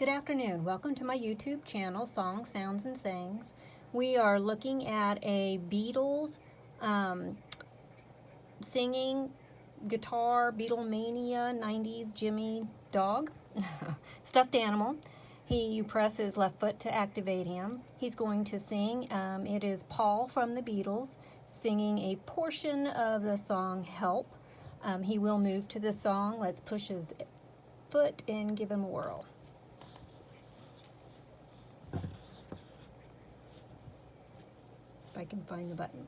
Good afternoon. Welcome to my YouTube channel, Songs, Sounds, and Sayings. We are looking at a Beatles singing guitar Beatlemania 90s Gemmy dog, stuffed animal. You press his left foot to activate him. He's going to sing. It is Paul from the Beatles singing a portion of the song Help. He will move to the song. Let's push his foot and give him a whirl. If I can find the button.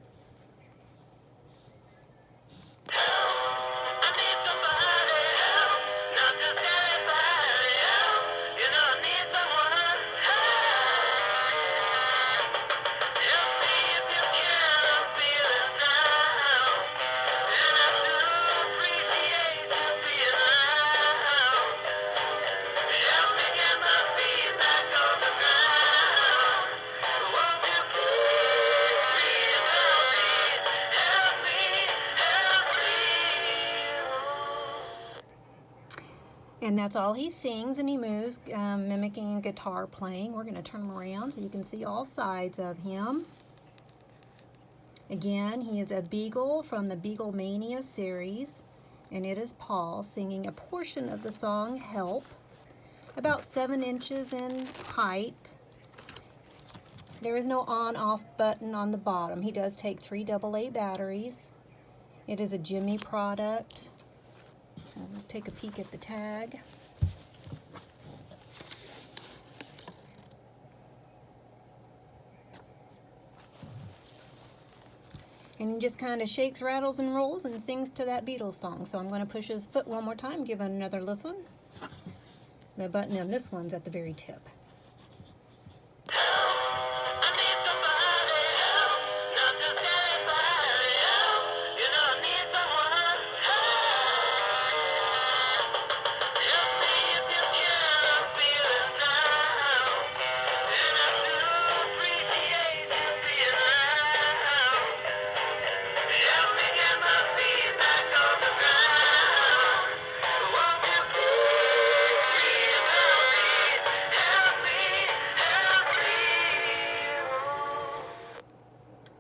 And that's all he sings, and he moves, mimicking guitar playing. We're going to turn him around so you can see all sides of him. Again, he is a Beagle from the Beatlemania series, and it is Paul singing a portion of the song Help, about 7 inches in height. There is no on-off button on the bottom. He does take 3 AA batteries. It is a Gemmy product. We'll take a peek at the tag. And he just kind of shakes, rattles, and rolls and sings to that Beatles song. So I'm going to push his foot one more time, give it another listen. The button on this one's at the very tip.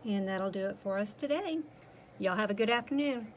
And that'll do it for us today. Y'all have a good afternoon.